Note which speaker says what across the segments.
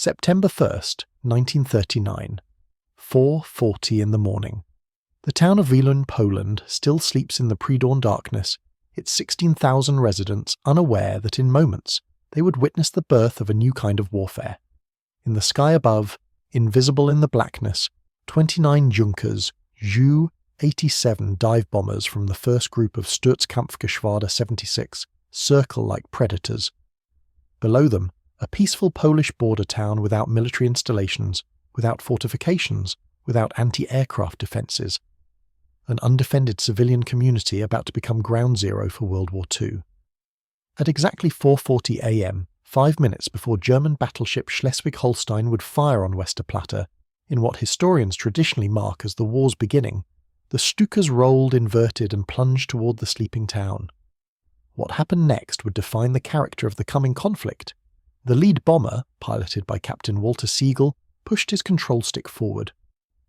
Speaker 1: September 1st, 1939. 4:40 in the morning. The town of Wielun, Poland, still sleeps in the pre-dawn darkness, its 16,000 residents unaware that in moments they would witness the birth of a new kind of warfare. In the sky above, invisible in the blackness, 29 Junkers, Ju-87 dive bombers from the first group of Sturzkampfgeschwader 76 circle like predators. Below them, a peaceful Polish border town without military installations, without fortifications, without anti-aircraft defences. An undefended civilian community about to become ground zero for World War II. At exactly 4:40 a.m., 5 minutes before German battleship Schleswig-Holstein would fire on Westerplatte, in what historians traditionally mark as the war's beginning, the Stukas rolled inverted and plunged toward the sleeping town. What happened next would define the character of the coming conflict. The lead bomber, piloted by Captain Walter Siegel, pushed his control stick forward.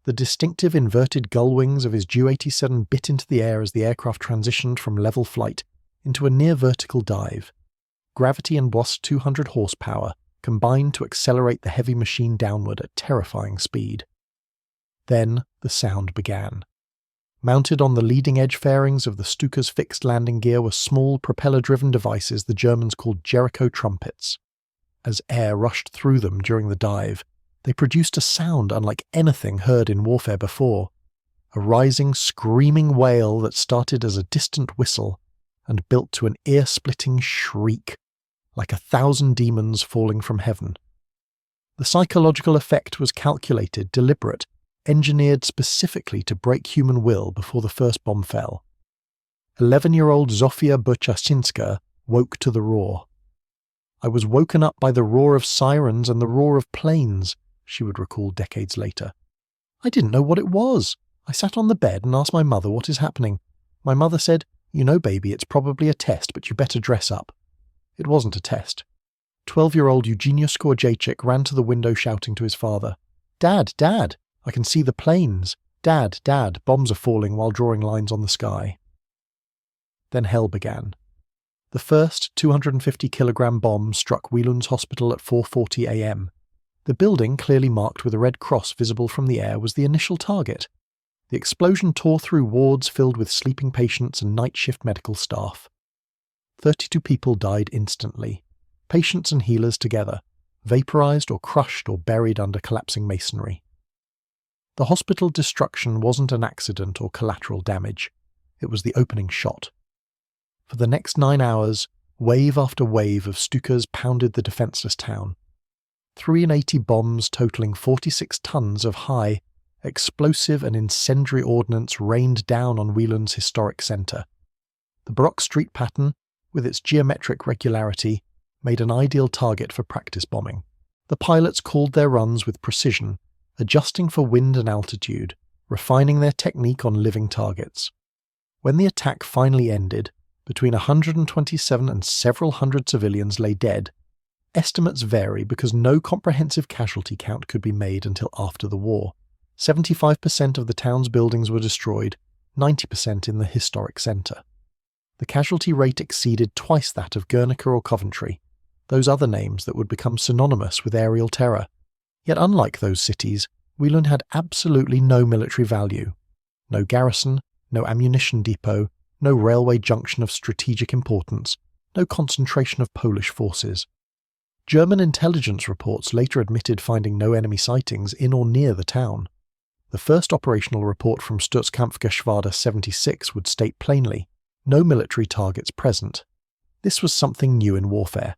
Speaker 1: The distinctive inverted gull wings of his Ju-87 bit into the air as the aircraft transitioned from level flight into a near-vertical dive. Gravity and Boss 200 horsepower combined to accelerate the heavy machine downward at terrifying speed. Then the sound began. Mounted on the leading-edge fairings of the Stuka's fixed landing gear were small propeller-driven devices the Germans called Jericho trumpets. As air rushed through them during the dive, they produced a sound unlike anything heard in warfare before, a rising, screaming wail that started as a distant whistle and built to an ear-splitting shriek, like 1,000 demons falling from heaven. The psychological effect was calculated, deliberate, engineered specifically to break human will before the first bomb fell. 11-year-old Zofia Buchasinska woke to the roar. "I was woken up by the roar of sirens and the roar of planes," she would recall decades later. "I didn't know what it was. I sat on the bed and asked my mother what is happening. My mother said, 'You know, baby, it's probably a test, but you better dress up.' It wasn't a test." 12-year-old Eugenia Skorjacek ran to the window shouting to his father, "Dad, Dad, I can see the planes. Dad, Dad, bombs are falling," while drawing lines on the sky. Then hell began. The first 250-kilogram bomb struck Wielun's hospital at 4:40 a.m. The building, clearly marked with a red cross visible from the air, was the initial target. The explosion tore through wards filled with sleeping patients and night shift medical staff. 32 people died instantly, patients and healers together, vaporized or crushed or buried under collapsing masonry. The hospital destruction wasn't an accident or collateral damage. It was the opening shot. For the next 9 hours, wave after wave of Stukas pounded the defenseless town. 380 bombs totaling 46 tons of high, explosive and incendiary ordnance rained down on Wielun's historic centre. The Baroque street pattern, with its geometric regularity, made an ideal target for practice bombing. The pilots called their runs with precision, adjusting for wind and altitude, refining their technique on living targets. When the attack finally ended, between 127 and several hundred civilians lay dead. Estimates vary because no comprehensive casualty count could be made until after the war. 75% of the town's buildings were destroyed, 90% in the historic centre. The casualty rate exceeded twice that of Guernica or Coventry, those other names that would become synonymous with aerial terror. Yet unlike those cities, Wielun had absolutely no military value. No garrison, no ammunition depot, no railway junction of strategic importance, no concentration of Polish forces. German intelligence reports later admitted finding no enemy sightings in or near the town. The first operational report from Sturzkampfgeschwader 76 would state plainly, no military targets present. This was something new in warfare.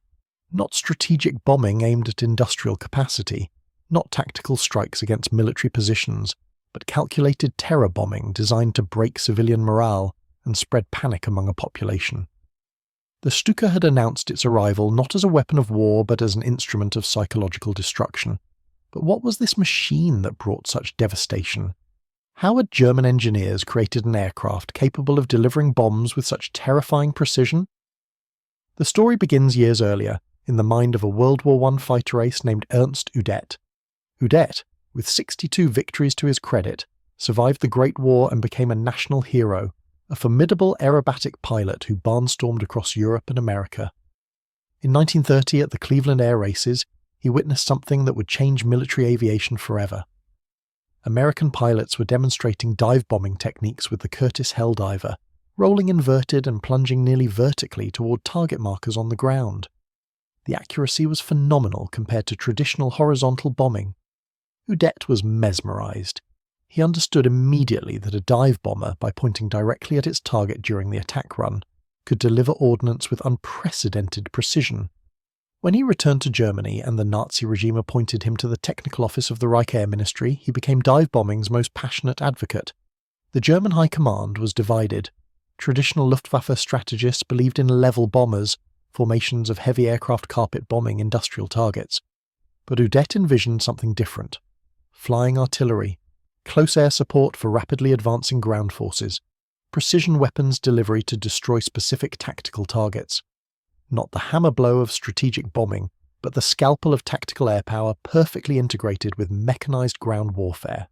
Speaker 1: Not strategic bombing aimed at industrial capacity, not tactical strikes against military positions, but calculated terror bombing designed to break civilian morale and spread panic among a population. The Stuka had announced its arrival not as a weapon of war but as an instrument of psychological destruction. But what was this machine that brought such devastation? How had German engineers created an aircraft capable of delivering bombs with such terrifying precision? The story begins years earlier, in the mind of a World War I fighter ace named Ernst Udet. Udet, with 62 victories to his credit, survived the Great War and became a national hero, a formidable aerobatic pilot who barnstormed across Europe and America. In 1930, at the Cleveland Air Races, he witnessed something that would change military aviation forever. American pilots were demonstrating dive bombing techniques with the Curtiss Helldiver, rolling inverted and plunging nearly vertically toward target markers on the ground. The accuracy was phenomenal compared to traditional horizontal bombing. Udet was mesmerized. He understood immediately that a dive bomber, by pointing directly at its target during the attack run, could deliver ordnance with unprecedented precision. When he returned to Germany and the Nazi regime appointed him to the technical office of the Reich Air Ministry, he became dive bombing's most passionate advocate. The German High Command was divided. Traditional Luftwaffe strategists believed in level bombers, formations of heavy aircraft carpet bombing industrial targets. But Udet envisioned something different. Flying artillery, close air support for rapidly advancing ground forces, precision weapons delivery to destroy specific tactical targets. Not the hammer blow of strategic bombing, but the scalpel of tactical air power perfectly integrated with mechanized ground warfare.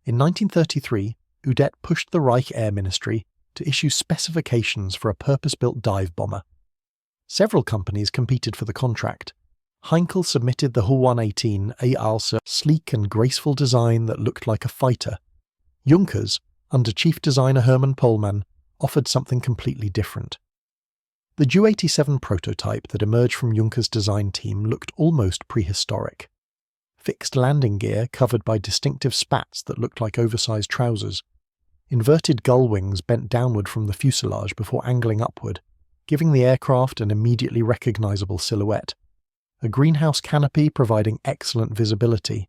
Speaker 1: In 1933, Udet pushed the Reich Air Ministry to issue specifications for a purpose-built dive bomber. Several companies competed for the contract. Heinkel submitted the Hu-118 A also sleek and graceful design that looked like a fighter. Junkers, under Chief Designer Hermann Pohlmann, offered something completely different. The Ju-87 prototype that emerged from Junkers' design team looked almost prehistoric. Fixed landing gear covered by distinctive spats that looked like oversized trousers. Inverted gull wings bent downward from the fuselage before angling upward, giving the aircraft an immediately recognizable silhouette. A greenhouse canopy providing excellent visibility.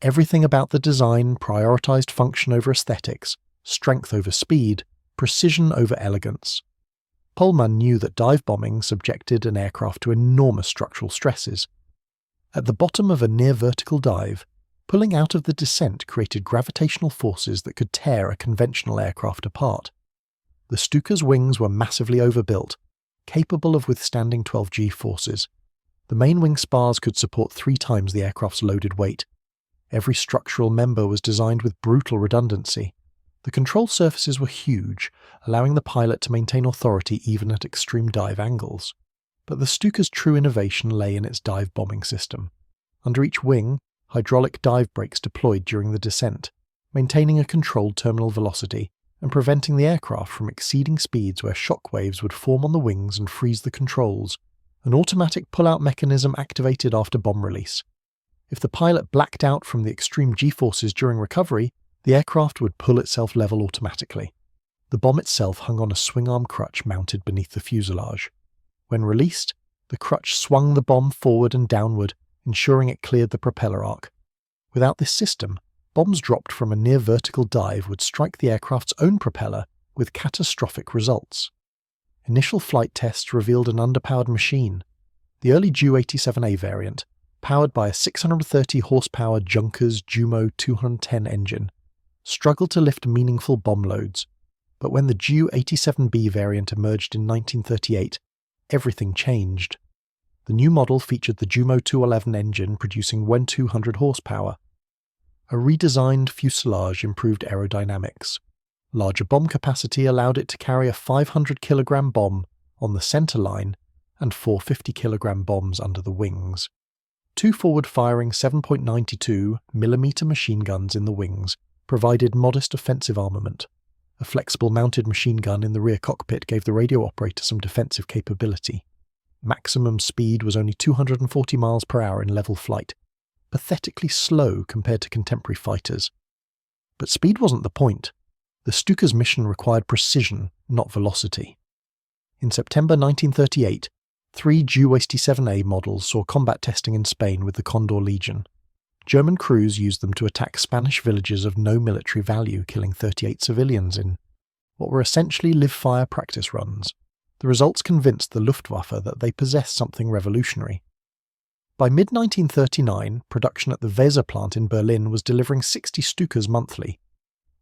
Speaker 1: Everything about the design prioritized function over aesthetics, strength over speed, precision over elegance. Pohlmann knew that dive bombing subjected an aircraft to enormous structural stresses. At the bottom of a near-vertical dive, pulling out of the descent created gravitational forces that could tear a conventional aircraft apart. The Stuka's wings were massively overbuilt, capable of withstanding 12G forces. The main wing spars could support 3 times the aircraft's loaded weight. Every structural member was designed with brutal redundancy. The control surfaces were huge, allowing the pilot to maintain authority even at extreme dive angles. But the Stuka's true innovation lay in its dive bombing system. Under each wing, hydraulic dive brakes deployed during the descent, maintaining a controlled terminal velocity and preventing the aircraft from exceeding speeds where shock waves would form on the wings and freeze the controls. An automatic pull-out mechanism activated after bomb release. If the pilot blacked out from the extreme G-forces during recovery, the aircraft would pull itself level automatically. The bomb itself hung on a swing-arm crutch mounted beneath the fuselage. When released, the crutch swung the bomb forward and downward, ensuring it cleared the propeller arc. Without this system, bombs dropped from a near-vertical dive would strike the aircraft's own propeller with catastrophic results. Initial flight tests revealed an underpowered machine. The early Ju-87A variant, powered by a 630 horsepower Junkers Jumo 210 engine, struggled to lift meaningful bomb loads. But when the Ju-87B variant emerged in 1938, everything changed. The new model featured the Jumo 211 engine producing 1200 horsepower. A redesigned fuselage improved aerodynamics. Larger bomb capacity allowed it to carry a 500-kilogram bomb on the center line and 4 50-kilogram bombs under the wings. 2 forward-firing 7.92mm machine guns in the wings provided modest offensive armament. A flexible mounted machine gun in the rear cockpit gave the radio operator some defensive capability. Maximum speed was only 240 miles per hour in level flight, pathetically slow compared to contemporary fighters. But speed wasn't the point. The Stuka's mission required precision, not velocity. In September 1938, 3 Ju-87A models saw combat testing in Spain with the Condor Legion. German crews used them to attack Spanish villages of no military value, killing 38 civilians in what were essentially live-fire practice runs. The results convinced the Luftwaffe that they possessed something revolutionary. By mid-1939, production at the Weser plant in Berlin was delivering 60 Stukas monthly.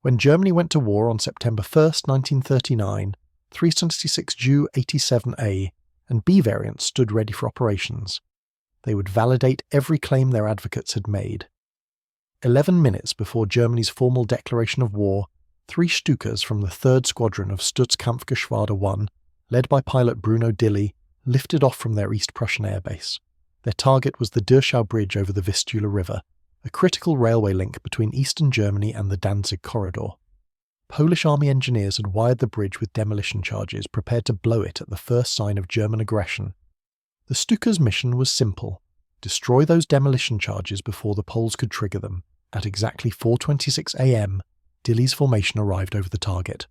Speaker 1: When Germany went to war on September 1, 1939, 376 Ju-87A and B variants stood ready for operations. They would validate every claim their advocates had made. 11 minutes before Germany's formal declaration of war, 3 Stukas from the 3rd Squadron of Stutzkampfgeschwader 1, led by pilot Bruno Dilly, lifted off from their East Prussian airbase. Their target was the Dachau Bridge over the Vistula River, a critical railway link between eastern Germany and the Danzig corridor. Polish army engineers had wired the bridge with demolition charges, prepared to blow it at the first sign of German aggression. The Stuka's mission was simple: destroy those demolition charges before the Poles could trigger them. At exactly 4:26 a.m., Dilley's formation arrived over the target.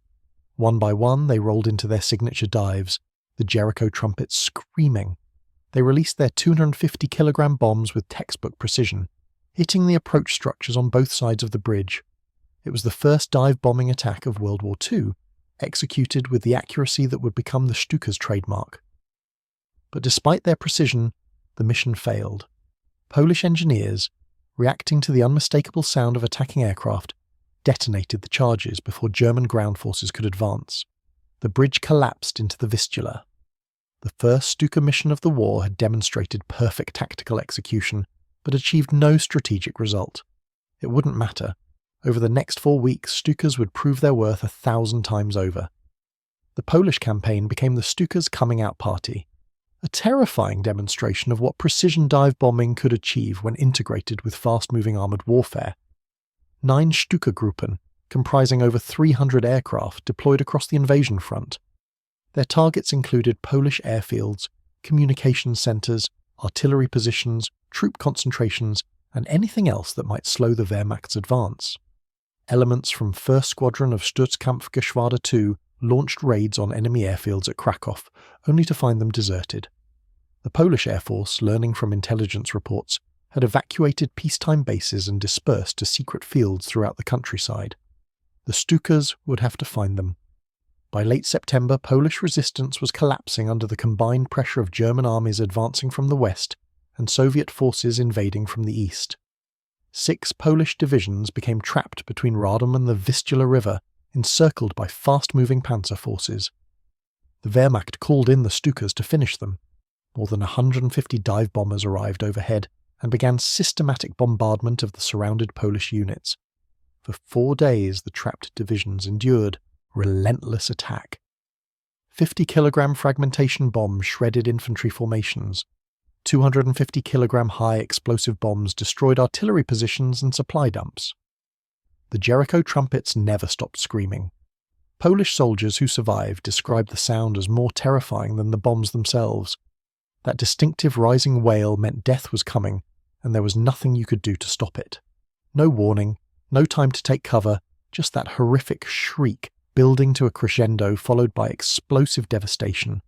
Speaker 1: One by one, they rolled into their signature dives, the Jericho trumpets screaming. They released their 250-kilogram bombs with textbook precision, hitting the approach structures on both sides of the bridge. It was the first dive bombing attack of World War II, executed with the accuracy that would become the Stuka's trademark. But despite their precision, the mission failed. Polish engineers, reacting to the unmistakable sound of attacking aircraft, detonated the charges before German ground forces could advance. The bridge collapsed into the Vistula. The first Stuka mission of the war had demonstrated perfect tactical execution, but achieved no strategic result. It wouldn't matter. Over the next 4 weeks, Stukas would prove their worth 1,000 times over. The Polish campaign became the Stuka's coming-out party, a terrifying demonstration of what precision dive bombing could achieve when integrated with fast-moving armoured warfare. 9 Stuka-Gruppen, comprising over 300 aircraft, deployed across the invasion front. Their targets included Polish airfields, communication centres, artillery positions, troop concentrations, and anything else that might slow the Wehrmacht's advance. Elements from 1st Squadron of Sturzkampfgeschwader II launched raids on enemy airfields at Krakow, only to find them deserted. The Polish Air Force, learning from intelligence reports, had evacuated peacetime bases and dispersed to secret fields throughout the countryside. The Stukas would have to find them. By late September, Polish resistance was collapsing under the combined pressure of German armies advancing from the west and Soviet forces invading from the east. 6 Polish divisions became trapped between Radom and the Vistula River, encircled by fast-moving panzer forces. The Wehrmacht called in the Stukas to finish them. More than 150 dive bombers arrived overhead and began systematic bombardment of the surrounded Polish units. For 4 days, the trapped divisions endured relentless attack. 50-kilogram fragmentation bombs shredded infantry formations. 250-kilogram high explosive bombs destroyed artillery positions and supply dumps. The Jericho trumpets never stopped screaming. Polish soldiers who survived described the sound as more terrifying than the bombs themselves. That distinctive rising wail meant death was coming, and there was nothing you could do to stop it. No warning, no time to take cover, just that horrific shriek building to a crescendo followed by explosive devastation.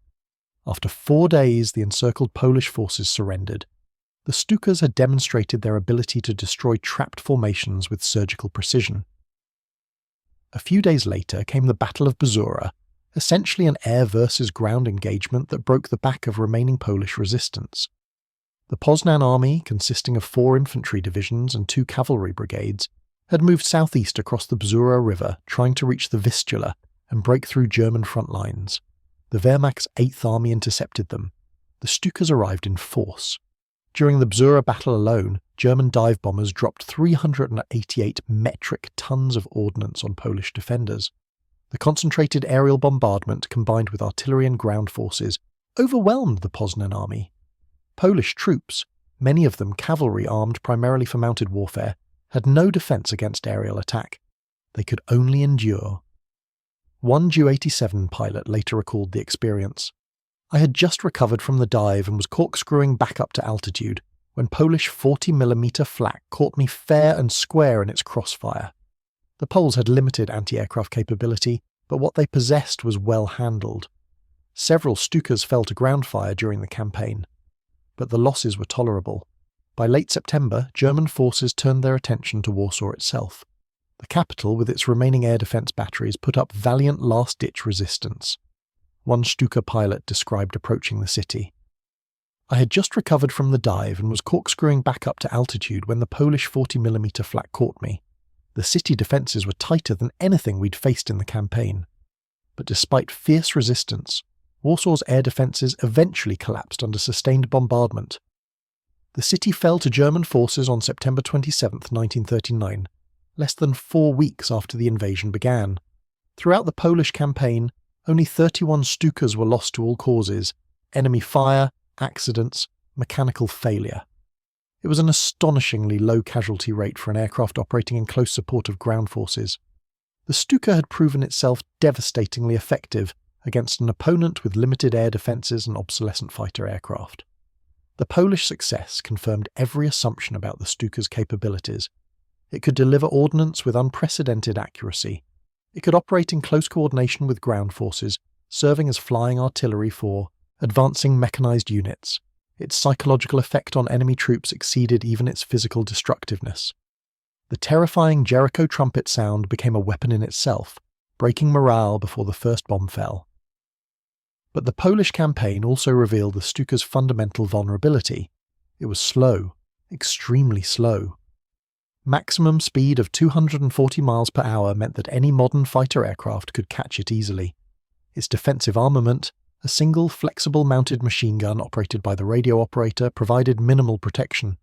Speaker 1: After 4 days, the encircled Polish forces surrendered. The Stukas had demonstrated their ability to destroy trapped formations with surgical precision. A few days later came the Battle of Bzura, essentially an air versus ground engagement that broke the back of remaining Polish resistance. The Poznan army, consisting of 4 infantry divisions and 2 cavalry brigades, had moved southeast across the Bzura River, trying to reach the Vistula and break through German front lines. The Wehrmacht's 8th Army intercepted them. The Stukas arrived in force. During the Bzura battle alone, German dive bombers dropped 388 metric tons of ordnance on Polish defenders. The concentrated aerial bombardment, combined with artillery and ground forces, overwhelmed the Poznan army. Polish troops, many of them cavalry armed primarily for mounted warfare, had no defence against aerial attack. They could only endure. One Ju-87 pilot later recalled the experience. I had just recovered from the dive and was corkscrewing back up to altitude when Polish 40mm flak caught me fair and square in its crossfire. The Poles had limited anti-aircraft capability, but what they possessed was well handled. Several Stukas fell to ground fire during the campaign, but the losses were tolerable. By late September, German forces turned their attention to Warsaw itself. The capital, with its remaining air defence batteries, put up valiant last-ditch resistance. One Stuka pilot described approaching the city. I had just recovered from the dive and was corkscrewing back up to altitude when the Polish 40mm flak caught me. The city defences were tighter than anything we'd faced in the campaign. But despite fierce resistance, Warsaw's air defences eventually collapsed under sustained bombardment. The city fell to German forces on September 27, 1939, less than 4 weeks after the invasion began. Throughout the Polish campaign, only 31 Stukas were lost to all causes: enemy fire, accidents, mechanical failure. It was an astonishingly low casualty rate for an aircraft operating in close support of ground forces. The Stuka had proven itself devastatingly effective against an opponent with limited air defences and obsolescent fighter aircraft. The Polish success confirmed every assumption about the Stuka's capabilities. It could deliver ordnance with unprecedented accuracy. It could operate in close coordination with ground forces, serving as flying artillery for advancing mechanized units. Its psychological effect on enemy troops exceeded even its physical destructiveness. The terrifying Jericho trumpet sound became a weapon in itself, breaking morale before the first bomb fell. But the Polish campaign also revealed the Stuka's fundamental vulnerability. It was slow, extremely slow. Maximum speed of 240 miles per hour meant that any modern fighter aircraft could catch it easily. Its defensive armament, a single flexible mounted machine gun operated by the radio operator, provided minimal protection.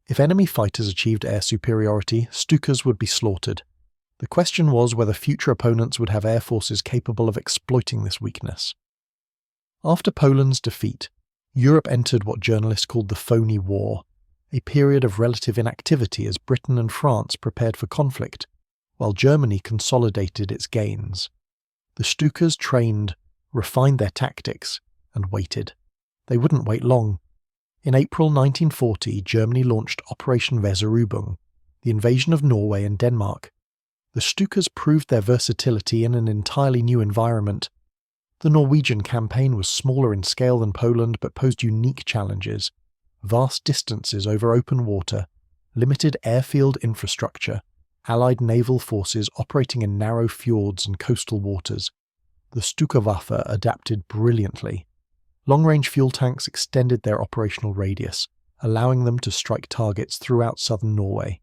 Speaker 1: If enemy fighters achieved air superiority, Stukas would be slaughtered. The question was whether future opponents would have air forces capable of exploiting this weakness. After Poland's defeat, Europe entered what journalists called the phony war, a period of relative inactivity as Britain and France prepared for conflict, while Germany consolidated its gains. The Stukas trained, refined their tactics, and waited. They wouldn't wait long. In April 1940, Germany launched Operation Weserübung, the invasion of Norway and Denmark. The Stukas proved their versatility in an entirely new environment. The Norwegian campaign was smaller in scale than Poland but posed unique challenges: vast distances over open water, limited airfield infrastructure, Allied naval forces operating in narrow fjords and coastal waters. The Stuka-Waffe adapted brilliantly. Long-range fuel tanks extended their operational radius, allowing them to strike targets throughout southern Norway.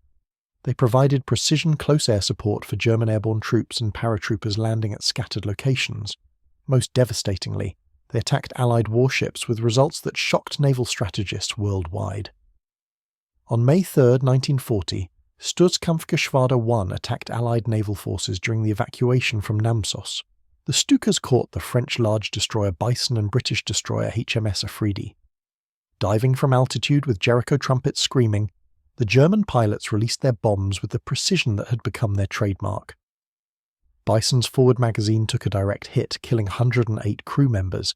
Speaker 1: They provided precision close air support for German airborne troops and paratroopers landing at scattered locations. Most devastatingly, they attacked Allied warships with results that shocked naval strategists worldwide. On May 3, 1940, Sturzkampfgeschwader 1 attacked Allied naval forces during the evacuation from Namsos. The Stukas caught the French large destroyer Bison and British destroyer HMS Afridi. Diving from altitude with Jericho trumpets screaming, the German pilots released their bombs with the precision that had become their trademark. Bison's forward magazine took a direct hit, killing 108 crew members.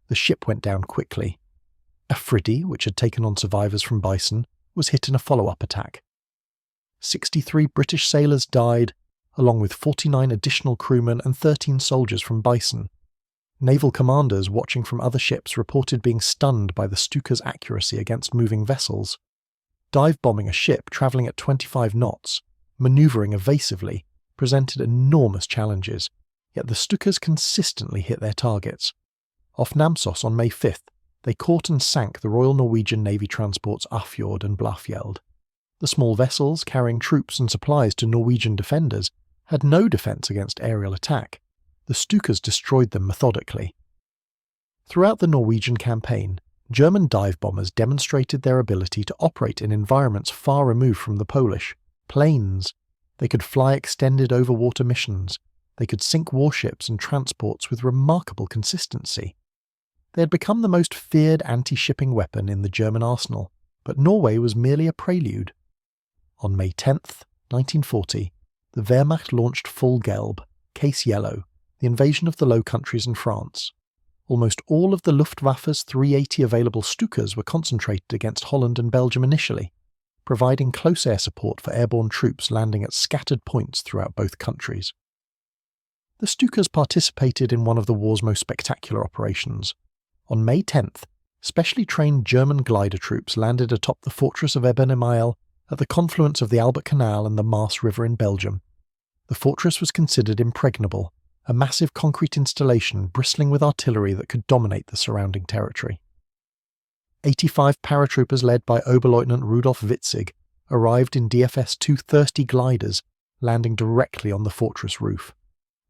Speaker 1: The ship went down quickly. Afridi, which had taken on survivors from Bison, was hit in a follow-up attack. 63 British sailors died, along with 49 additional crewmen and 13 soldiers from Bison. Naval commanders watching from other ships reported being stunned by the Stuka's accuracy against moving vessels. Dive-bombing a ship travelling at 25 knots, manoeuvring evasively, presented enormous challenges, yet the Stukas consistently hit their targets. Off Namsos on May 5th, they caught and sank the Royal Norwegian Navy transports Afjord and Blafjeld. The small vessels carrying troops and supplies to Norwegian defenders had no defence against aerial attack. The Stukas destroyed them methodically. Throughout the Norwegian campaign, German dive bombers demonstrated their ability to operate in environments far removed from the Polish. Planes. They could fly extended overwater missions. They could sink warships and transports with remarkable consistency. They had become the most feared anti-shipping weapon in the German arsenal, but Norway was merely a prelude. On May 10th, 1940, the Wehrmacht launched Full Gelb, Case Yellow, the invasion of the Low Countries and France. Almost all of the Luftwaffe's 380 available Stukas were concentrated against Holland and Belgium initially, providing close air support for airborne troops landing at scattered points throughout both countries. The Stukas participated in one of the war's most spectacular operations. On May 10th, specially trained German glider troops landed atop the fortress of Ebenemeil at the confluence of the Albert Canal and the Maas River in Belgium. The fortress was considered impregnable, a massive concrete installation bristling with artillery that could dominate the surrounding territory. 85 paratroopers led by Oberleutnant Rudolf Witzig arrived in DFS-2 Thirsty gliders, landing directly on the fortress roof.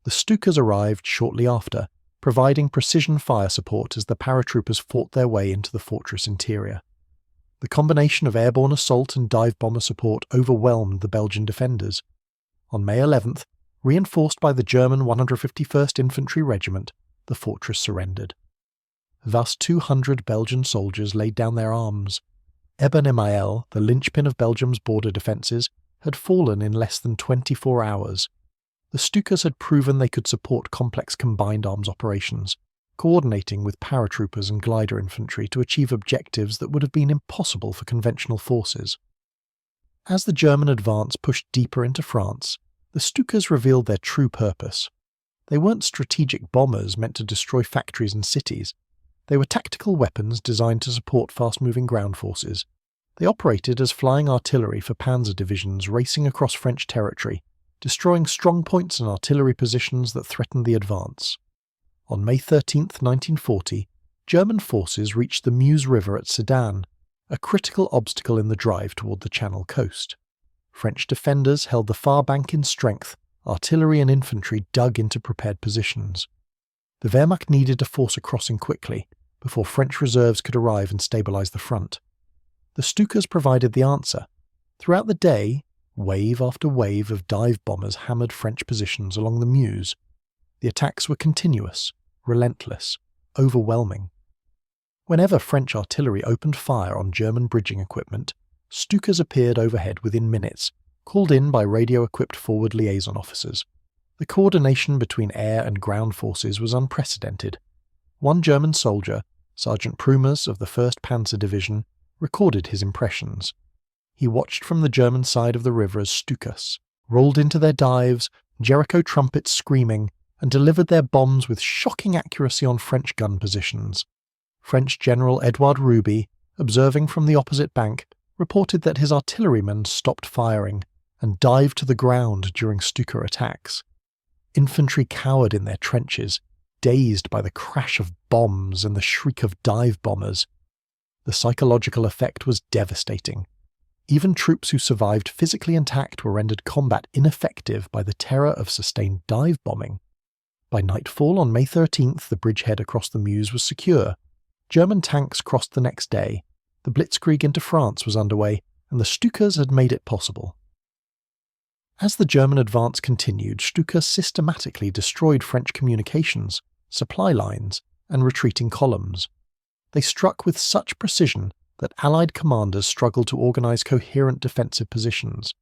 Speaker 1: The Stukas arrived shortly after, providing precision fire support as the paratroopers fought their way into the fortress interior. The combination of airborne assault and dive bomber support overwhelmed the Belgian defenders. On May 11th, reinforced by the German 151st Infantry Regiment, the fortress surrendered. Thus 200 Belgian soldiers laid down their arms. Eben Emael, the linchpin of Belgium's border defences, had fallen in less than 24 hours. The Stukas had proven they could support complex combined arms operations, coordinating with paratroopers and glider infantry to achieve objectives that would have been impossible for conventional forces. As the German advance pushed deeper into France, the Stukas revealed their true purpose. They weren't strategic bombers meant to destroy factories and cities. They were tactical weapons designed to support fast-moving ground forces. They operated as flying artillery for panzer divisions racing across French territory, destroying strong points and artillery positions that threatened the advance. On May 13, 1940, German forces reached the Meuse River at Sedan, a critical obstacle in the drive toward the Channel coast. French defenders held the far bank in strength, artillery and infantry dug into prepared positions. The Wehrmacht needed to force a crossing quickly, before French reserves could arrive and stabilise the front. The Stukas provided the answer. Throughout the day, wave after wave of dive bombers hammered French positions along the Meuse. The attacks were continuous, relentless, overwhelming. Whenever French artillery opened fire on German bridging equipment, Stukas appeared overhead within minutes, called in by radio-equipped forward liaison officers. The coordination between air and ground forces was unprecedented. One German soldier, Sergeant Prumers of the 1st Panzer Division, recorded his impressions. He watched from the German side of the river as Stukas rolled into their dives, Jericho trumpets screaming, and delivered their bombs with shocking accuracy on French gun positions. French General Edouard Ruby, observing from the opposite bank, reported that his artillerymen stopped firing and dived to the ground during Stuka attacks. Infantry cowered in their trenches, dazed by the crash of bombs and the shriek of dive bombers. The psychological effect was devastating. Even troops who survived physically intact were rendered combat ineffective by the terror of sustained dive bombing. By nightfall on May 13th, the bridgehead across the Meuse was secure. German tanks crossed the next day. The Blitzkrieg into France was underway, and the Stukas had made it possible. As the German advance continued, Stuka systematically destroyed French communications, supply lines, and retreating columns. They struck with such precision that Allied commanders struggled to organise coherent defensive positions.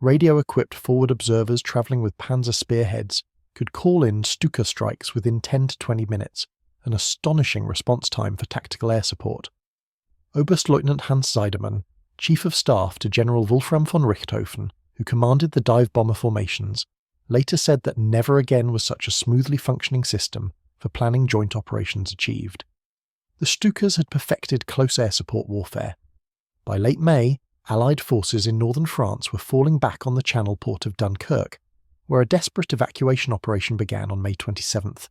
Speaker 1: Radio-equipped forward observers travelling with panzer spearheads could call in Stuka strikes within 10 to 20 minutes, an astonishing response time for tactical air support. Oberstleutnant Hans Seidemann, Chief of Staff to General Wolfram von Richthofen, who commanded the dive bomber formations, later said that never again was such a smoothly functioning system for planning joint operations achieved. The Stukas had perfected close air support warfare. By late May, Allied forces in northern France were falling back on the Channel port of Dunkirk, where a desperate evacuation operation began on May 27th.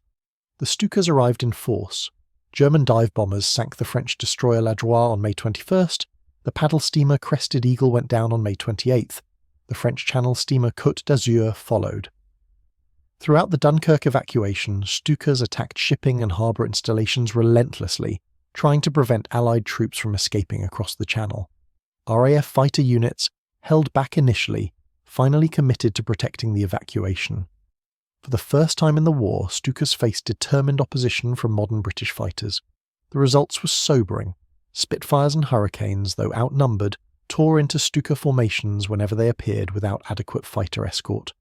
Speaker 1: The Stukas arrived in force. German dive bombers sank the French destroyer La Droit on May 21st, the paddle steamer Crested Eagle went down on May 28th, the French Channel steamer Côte d'Azur followed. Throughout the Dunkirk evacuation, Stukas attacked shipping and harbour installations relentlessly, trying to prevent Allied troops from escaping across the Channel. RAF fighter units, held back initially, finally committed to protecting the evacuation. For the first time in the war, Stukas faced determined opposition from modern British fighters. The results were sobering. Spitfires and Hurricanes, though outnumbered, tore into Stuka formations whenever they appeared without adequate fighter escort.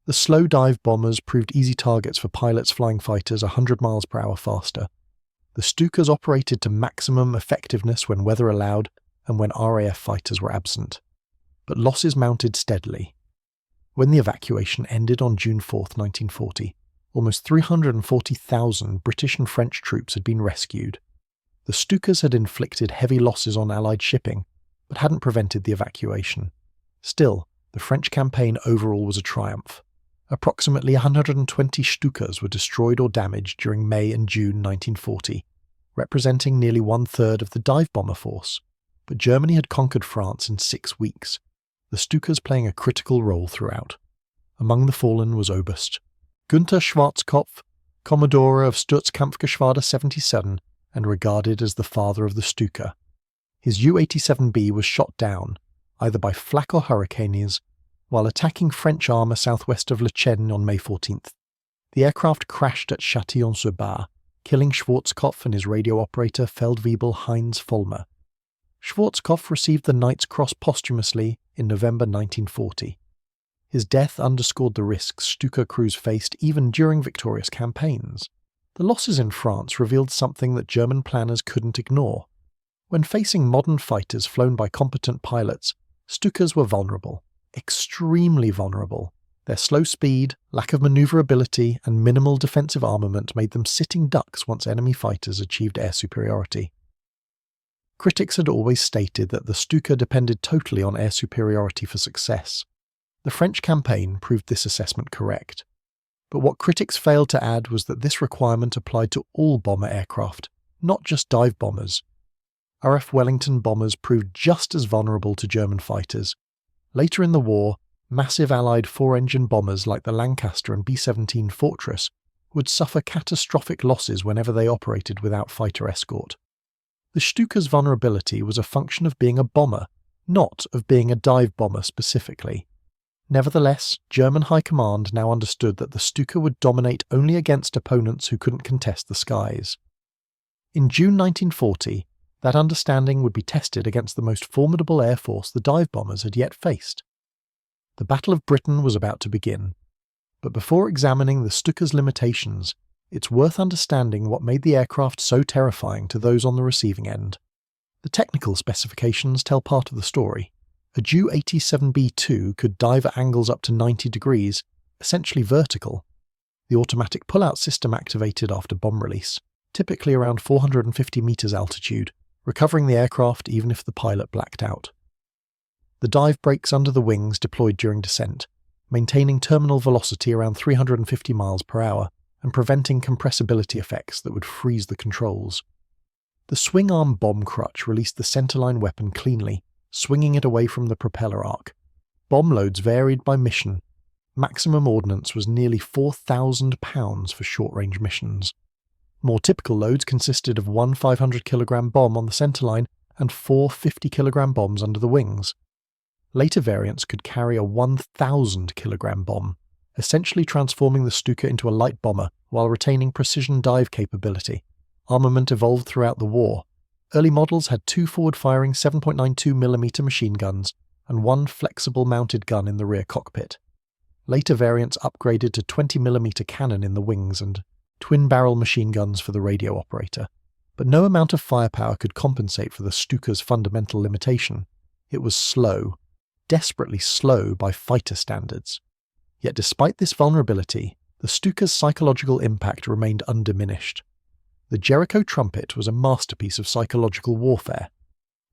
Speaker 1: The slow dive bombers proved easy targets for pilots flying fighters 100 miles per hour faster. The Stukas operated to maximum effectiveness when weather allowed and when RAF fighters were absent. But losses mounted steadily. When the evacuation ended on June 4, 1940, almost 340,000 British and French troops had been rescued. The Stukas had inflicted heavy losses on Allied shipping, but hadn't prevented the evacuation. Still, the French campaign overall was a triumph. Approximately 120 Stukas were destroyed or damaged during May and June 1940, representing nearly one-third of the dive bomber force. But Germany had conquered France in 6 weeks, the Stukas playing a critical role throughout. Among the fallen was Oberst Günther Schwarzkopf, Commodore of Sturzkampfgeschwader 77 and regarded as the father of the Stuka. His U-87B was shot down, either by flak or hurricanes, while attacking French armour southwest of Le Chesne on May 14th. The aircraft crashed at Châtillon-sur-Bar, killing Schwarzkopf and his radio operator Feldwebel Heinz Vollmer. Schwarzkopf received the Knight's Cross posthumously in November 1940. His death underscored the risks Stuka crews faced even during victorious campaigns. The losses in France revealed something that German planners couldn't ignore. When facing modern fighters flown by competent pilots, Stukas were vulnerable, extremely vulnerable. Their slow speed, lack of maneuverability, and minimal defensive armament made them sitting ducks once enemy fighters achieved air superiority. Critics had always stated that the Stuka depended totally on air superiority for success. The French campaign proved this assessment correct. But what critics failed to add was that this requirement applied to all bomber aircraft, not just dive bombers. RF Wellington bombers proved just as vulnerable to German fighters. Later in the war, massive Allied four-engine bombers like the Lancaster and B-17 Fortress would suffer catastrophic losses whenever they operated without fighter escort. The Stuka's vulnerability was a function of being a bomber, not of being a dive bomber specifically. Nevertheless, German High Command now understood that the Stuka would dominate only against opponents who couldn't contest the skies. In June 1940, that understanding would be tested against the most formidable air force the dive bombers had yet faced. The Battle of Britain was about to begin. But before examining the Stuka's limitations, it's worth understanding what made the aircraft so terrifying to those on the receiving end. The technical specifications tell part of the story. A Ju-87B2 could dive at angles up to 90 degrees, essentially vertical. The automatic pull-out system activated after bomb release, typically around 450 meters altitude, recovering the aircraft even if the pilot blacked out. The dive brakes under the wings deployed during descent, maintaining terminal velocity around 350 miles per hour and preventing compressibility effects that would freeze the controls. The swing-arm bomb crutch released the centerline weapon cleanly, swinging it away from the propeller arc. Bomb loads varied by mission. Maximum ordnance was nearly 4,000 pounds for short-range missions. More typical loads consisted of one 500-kilogram bomb on the centerline and four 50-kilogram bombs under the wings. Later variants could carry a 1,000-kilogram bomb, essentially transforming the Stuka into a light bomber while retaining precision dive capability. Armament evolved throughout the war. Early models had two forward-firing 7.92mm machine guns and one flexible mounted gun in the rear cockpit. Later variants upgraded to 20mm cannon in the wings and twin-barrel machine guns for the radio operator. But no amount of firepower could compensate for the Stuka's fundamental limitation. It was slow, desperately slow by fighter standards. Yet despite this vulnerability, the Stuka's psychological impact remained undiminished. The Jericho trumpet was a masterpiece of psychological warfare.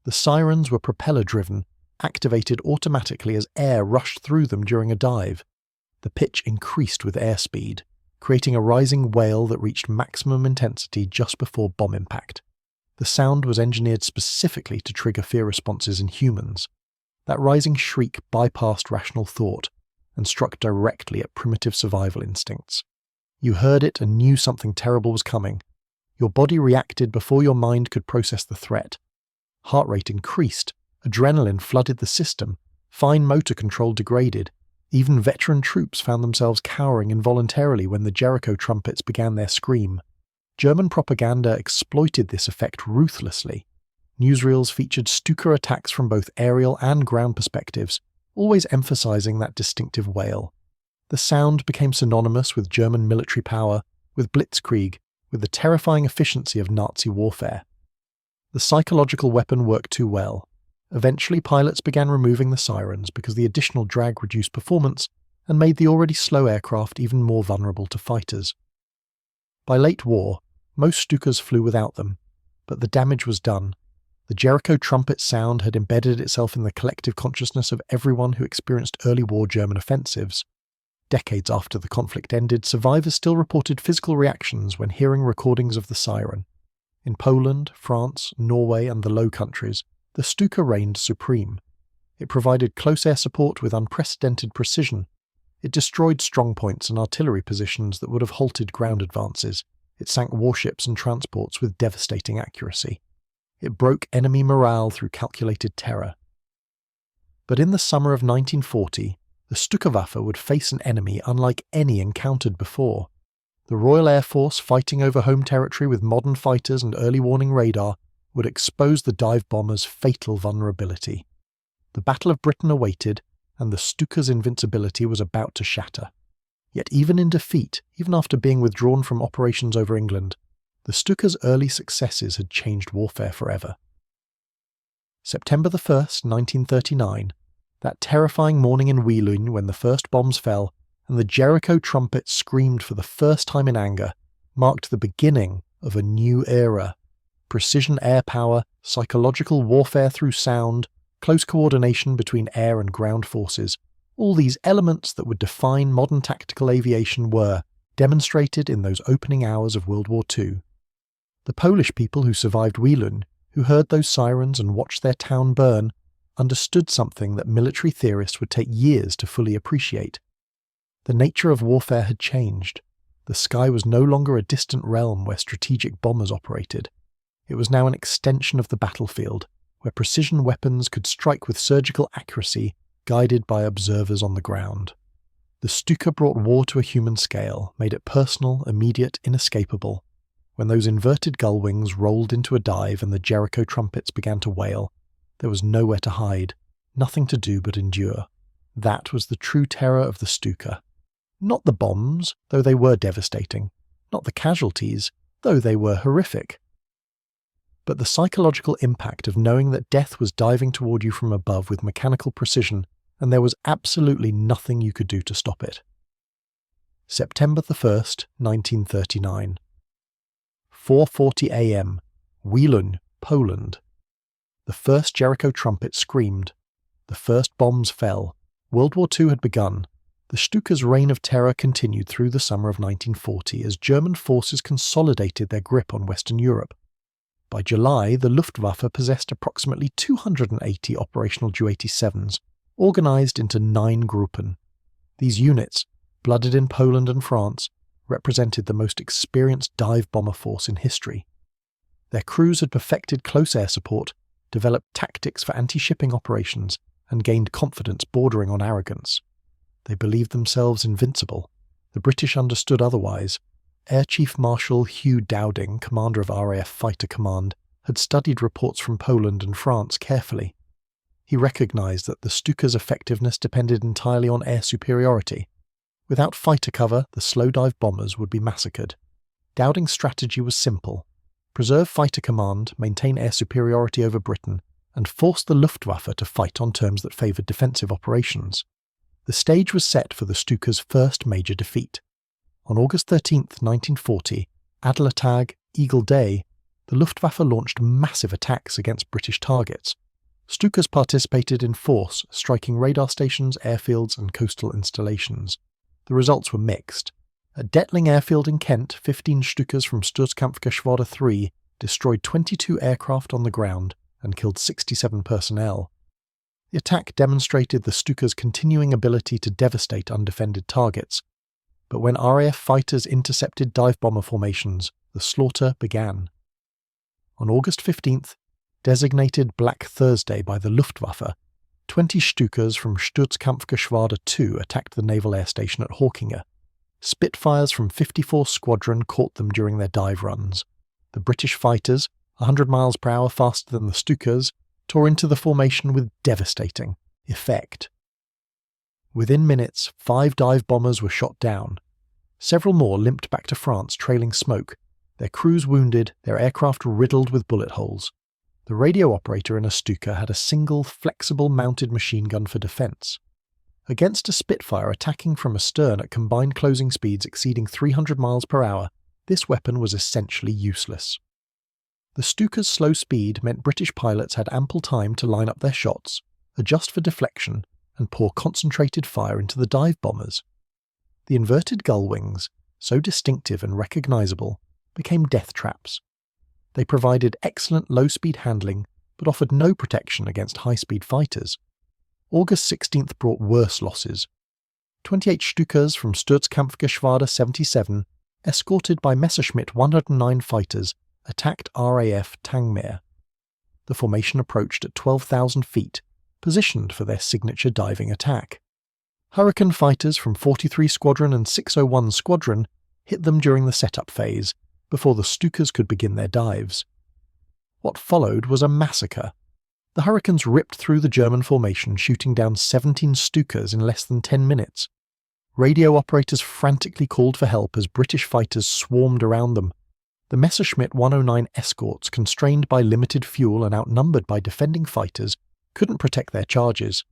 Speaker 1: The sirens were propeller-driven, activated automatically as air rushed through them during a dive. The pitch increased with airspeed, creating a rising wail that reached maximum intensity just before bomb impact. The sound was engineered specifically to trigger fear responses in humans. That rising shriek bypassed rational thought and struck directly at primitive survival instincts. You heard it and knew something terrible was coming. Your body reacted before your mind could process the threat. Heart rate increased, adrenaline flooded the system, fine motor control degraded. Even veteran troops found themselves cowering involuntarily when the Jericho trumpets began their scream. German propaganda exploited this effect ruthlessly. Newsreels featured Stuka attacks from both aerial and ground perspectives, always emphasizing that distinctive wail. The sound became synonymous with German military power, with Blitzkrieg, with the terrifying efficiency of Nazi warfare. The psychological weapon worked too well. Eventually, pilots began removing the sirens because the additional drag reduced performance and made the already slow aircraft even more vulnerable to fighters. By late war, most Stukas flew without them, but the damage was done. The Jericho trumpet sound had embedded itself in the collective consciousness of everyone who experienced early war German offensives. Decades after the conflict ended, survivors still reported physical reactions when hearing recordings of the siren. In Poland, France, Norway, and the Low Countries, the Stuka reigned supreme. It provided close air support with unprecedented precision. It destroyed strongpoints and artillery positions that would have halted ground advances. It sank warships and transports with devastating accuracy. It broke enemy morale through calculated terror. But in the summer of 1940, the Stuka Waffe would face an enemy unlike any encountered before. The Royal Air Force, fighting over home territory with modern fighters and early warning radar, would expose the dive bombers' fatal vulnerability. The Battle of Britain awaited, and the Stuka's invincibility was about to shatter. Yet even in defeat, even after being withdrawn from operations over England, the Stuka's early successes had changed warfare forever. September 1st, 1939, that terrifying morning in Wielun when the first bombs fell and the Jericho trumpet screamed for the first time in anger, marked the beginning of a new era. Precision air power, psychological warfare through sound, close coordination between air and ground forces, all these elements that would define modern tactical aviation were demonstrated in those opening hours of World War II. The Polish people who survived Wielun, who heard those sirens and watched their town burn, understood something that military theorists would take years to fully appreciate. The nature of warfare had changed. The sky was no longer a distant realm where strategic bombers operated. It was now an extension of the battlefield, where precision weapons could strike with surgical accuracy, guided by observers on the ground. The Stuka brought war to a human scale, made it personal, immediate, inescapable. When those inverted gull wings rolled into a dive and the Jericho trumpets began to wail, there was nowhere to hide, nothing to do but endure. That was the true terror of the Stuka. Not the bombs, though they were devastating. Not the casualties, though they were horrific. But the psychological impact of knowing that death was diving toward you from above with mechanical precision, and there was absolutely nothing you could do to stop it. September 1st, 1939. 4:40 a.m. Wielun, Poland. The first Jericho trumpet screamed. The first bombs fell. World War II had begun. The Stuka's reign of terror continued through the summer of 1940 as German forces consolidated their grip on Western Europe. By July, the Luftwaffe possessed approximately 280 operational Ju-87s, organised into 9 Gruppen. These units, blooded in Poland and France, represented the most experienced dive bomber force in history. Their crews had perfected close air support, developed tactics for anti-shipping operations, and gained confidence bordering on arrogance. They believed themselves invincible. The British understood otherwise. Air Chief Marshal Hugh Dowding, commander of RAF Fighter Command, had studied reports from Poland and France carefully. He recognised that the Stuka's effectiveness depended entirely on air superiority. Without fighter cover, the slow dive bombers would be massacred. Dowding's strategy was simple: preserve fighter command, maintain air superiority over Britain, and force the Luftwaffe to fight on terms that favoured defensive operations. The stage was set for the Stuka's first major defeat. On August 13, 1940, Adlertag, Eagle Day, the Luftwaffe launched massive attacks against British targets. Stukas participated in force, striking radar stations, airfields and coastal installations. The results were mixed. At Detling Airfield in Kent, 15 Stukas from Sturzkampfgeschwader 3 destroyed 22 aircraft on the ground and killed 67 personnel. The attack demonstrated the Stuka's continuing ability to devastate undefended targets. But when RAF fighters intercepted dive bomber formations, the slaughter began. On August 15th, designated Black Thursday by the Luftwaffe, 20 Stukas from Sturzkampfgeschwader 2 attacked the naval air station at Hawkinge. Spitfires from 54 Squadron caught them during their dive runs. The British fighters, 100 miles per hour faster than the Stukas, tore into the formation with devastating effect. Within minutes, 5 dive bombers were shot down. Several more limped back to France trailing smoke, their crews wounded, their aircraft riddled with bullet holes. The radio operator in a Stuka had a single, flexible mounted machine gun for defence. Against a Spitfire attacking from astern at combined closing speeds exceeding 300 miles per hour, this weapon was essentially useless. The Stuka's slow speed meant British pilots had ample time to line up their shots, adjust for deflection, and pour concentrated fire into the dive bombers. The inverted gull wings, so distinctive and recognisable, became death traps. They provided excellent low-speed handling, but offered no protection against high-speed fighters. August 16th brought worse losses. 28 Stukas from Sturzkampfgeschwader 77, escorted by Messerschmitt 109 fighters, attacked RAF Tangmere. The formation approached at 12,000 feet, positioned for their signature diving attack. Hurricane fighters from 43 Squadron and 601 Squadron hit them during the setup phase, before the Stukas could begin their dives. What followed was a massacre. The Hurricanes ripped through the German formation, shooting down 17 Stukas in less than 10 minutes. Radio operators frantically called for help as British fighters swarmed around them. The Messerschmitt 109 escorts, constrained by limited fuel and outnumbered by defending fighters, couldn't protect their charges.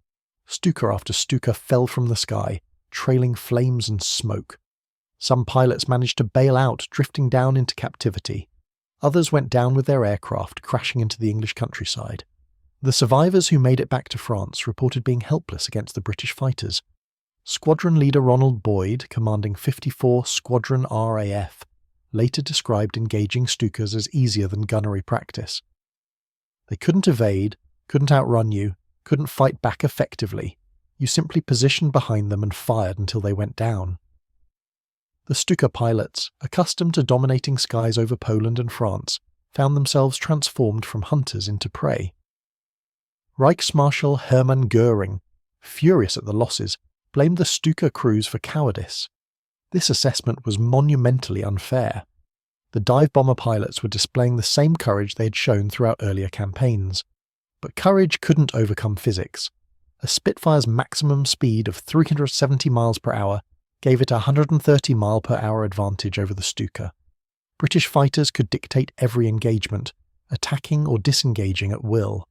Speaker 1: Stuka after Stuka fell from the sky, trailing flames and smoke. Some pilots managed to bail out, drifting down into captivity. Others went down with their aircraft, crashing into the English countryside. The survivors who made it back to France reported being helpless against the British fighters. Squadron leader Ronald Boyd, commanding 54 Squadron RAF, later described engaging Stukas as easier than gunnery practice. They couldn't evade, couldn't outrun you, couldn't fight back effectively. You simply positioned behind them and fired until they went down. The Stuka pilots, accustomed to dominating skies over Poland and France, found themselves transformed from hunters into prey. Reichsmarschall Hermann Göring, furious at the losses, blamed the Stuka crews for cowardice. This assessment was monumentally unfair. The dive bomber pilots were displaying the same courage they had shown throughout earlier campaigns. But courage couldn't overcome physics. A Spitfire's maximum speed of 370 miles per hour gave it a 130 mile per hour advantage over the Stuka. British fighters could dictate every engagement, attacking or disengaging at will.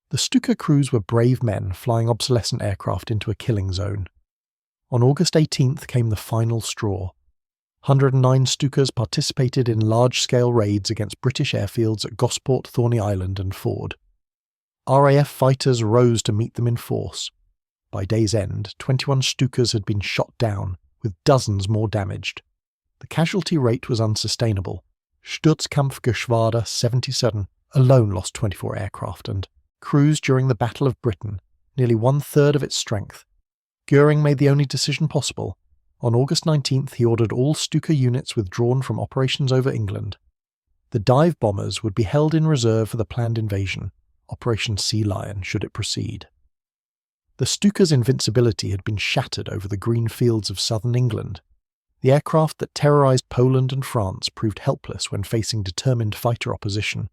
Speaker 1: The Stuka crews were brave men flying obsolescent aircraft into a killing zone. On August 18th came the final straw. 109 Stukas participated in large-scale raids against British airfields at Gosport, Thorney Island and Ford. RAF fighters rose to meet them in force. By day's end, 21 Stukas had been shot down, with dozens more damaged. The casualty rate was unsustainable. Sturzkampfgeschwader 77 alone lost 24 aircraft and crews during the Battle of Britain, nearly one-third of its strength. Göring made the only decision possible. On August 19th, he ordered all Stuka units withdrawn from operations over England. The dive bombers would be held in reserve for the planned invasion, Operation Sea Lion, should it proceed. The Stuka's invincibility had been shattered over the green fields of southern England. The aircraft that terrorised Poland and France proved helpless when facing determined fighter opposition.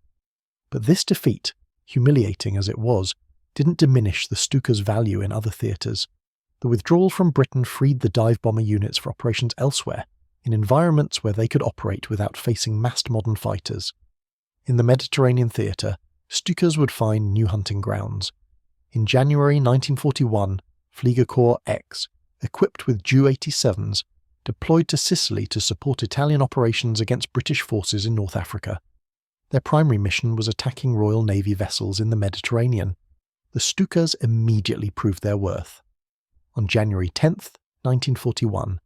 Speaker 1: But this defeat, humiliating as it was, didn't diminish the Stuka's value in other theatres. The withdrawal from Britain freed the dive bomber units for operations elsewhere, in environments where they could operate without facing massed modern fighters. In the Mediterranean theatre, Stukas would find new hunting grounds. In January 1941, Fliegerkorps X, equipped with Ju-87s, deployed to Sicily to support Italian operations against British forces in North Africa. Their primary mission was attacking Royal Navy vessels in the Mediterranean. The Stukas immediately proved their worth. On January 10th, 1941,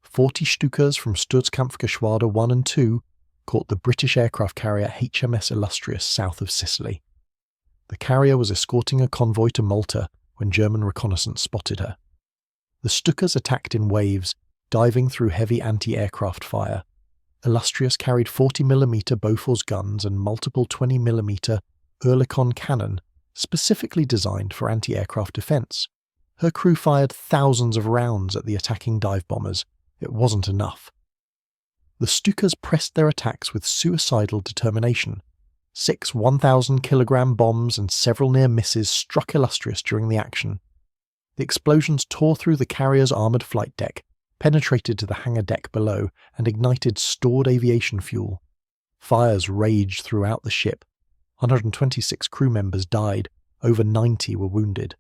Speaker 1: 40 Stukas from Sturzkampfgeschwader 1 and 2 caught the British aircraft carrier HMS Illustrious south of Sicily. The carrier was escorting a convoy to Malta when German reconnaissance spotted her. The Stukas attacked in waves, diving through heavy anti-aircraft fire. Illustrious carried 40mm Bofors guns and multiple 20mm Oerlikon cannon, specifically designed for anti-aircraft defence. Her crew fired thousands of rounds at the attacking dive bombers. It wasn't enough. The Stukas pressed their attacks with suicidal determination. 6 1,000-kilogram bombs and several near misses struck Illustrious during the action. The explosions tore through the carrier's armoured flight deck, penetrated to the hangar deck below, and ignited stored aviation fuel. Fires raged throughout the ship. 126 crew members died, over 90 were wounded.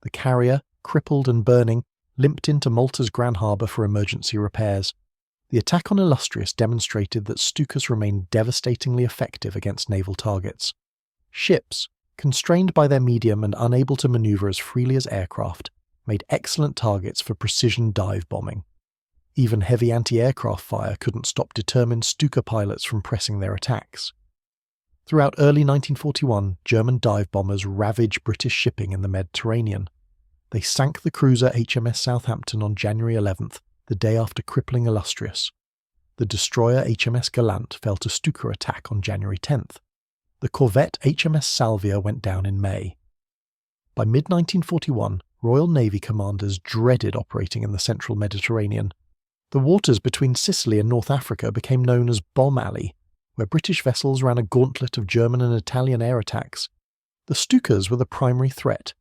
Speaker 1: The carrier, crippled and burning, limped into Malta's Grand Harbour for emergency repairs. The attack on Illustrious demonstrated that Stukas remained devastatingly effective against naval targets. Ships, constrained by their medium and unable to manoeuvre as freely as aircraft, made excellent targets for precision dive bombing. Even heavy anti-aircraft fire couldn't stop determined Stuka pilots from pressing their attacks. Throughout early 1941, German dive bombers ravaged British shipping in the Mediterranean. They sank the cruiser HMS Southampton on January 11th, the day after crippling Illustrious. The destroyer HMS Gallant fell to Stuka attack on January 10th. The corvette HMS Salvia went down in May. By mid-1941, Royal Navy commanders dreaded operating in the central Mediterranean. The waters between Sicily and North Africa became known as Bomb Alley, where British vessels ran a gauntlet of German and Italian air attacks. The Stukas were the primary threat.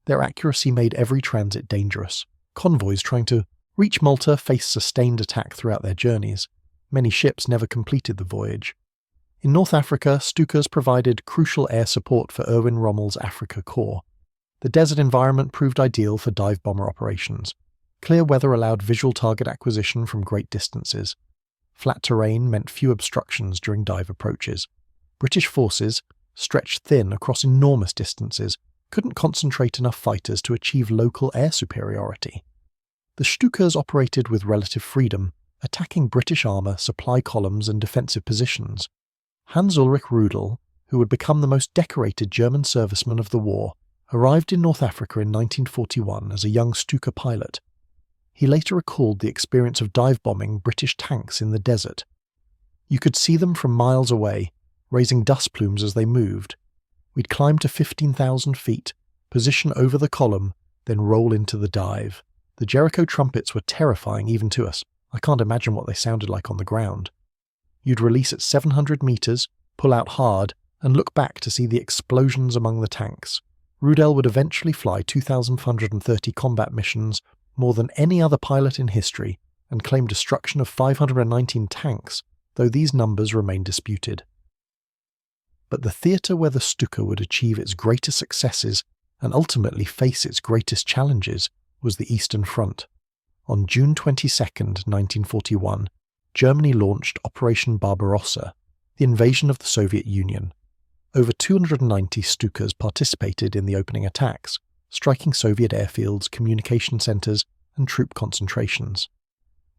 Speaker 1: Their accuracy made every transit dangerous. Convoys trying to reach Malta faced sustained attack throughout their journeys. Many ships never completed the voyage. In North Africa, Stukas provided crucial air support for Erwin Rommel's Afrika Korps. The desert environment proved ideal for dive bomber operations. Clear weather allowed visual target acquisition from great distances. Flat terrain meant few obstructions during dive approaches. British forces, stretched thin across enormous distances, couldn't concentrate enough fighters to achieve local air superiority. The Stukas operated with relative freedom, attacking British armour, supply columns and defensive positions. Hans Ulrich Rudel, who would become the most decorated German serviceman of the war, arrived in North Africa in 1941 as a young Stuka pilot. He later recalled the experience of dive bombing British tanks in the desert. You could see them from miles away, raising dust plumes as they moved. We'd climb to 15,000 feet, position over the column, then roll into the dive. The Jericho trumpets were terrifying even to us. I can't imagine what they sounded like on the ground. You'd release at 700 meters, pull out hard, and look back to see the explosions among the tanks. Rudel would eventually fly 2,530 combat missions, more than any other pilot in history, and claim destruction of 519 tanks, though these numbers remain disputed. But the theatre where the Stuka would achieve its greatest successes and ultimately face its greatest challenges was the Eastern Front. On June 22, 1941, Germany launched Operation Barbarossa, the invasion of the Soviet Union. Over 290 Stukas participated in the opening attacks, striking Soviet airfields, communication centres, and troop concentrations.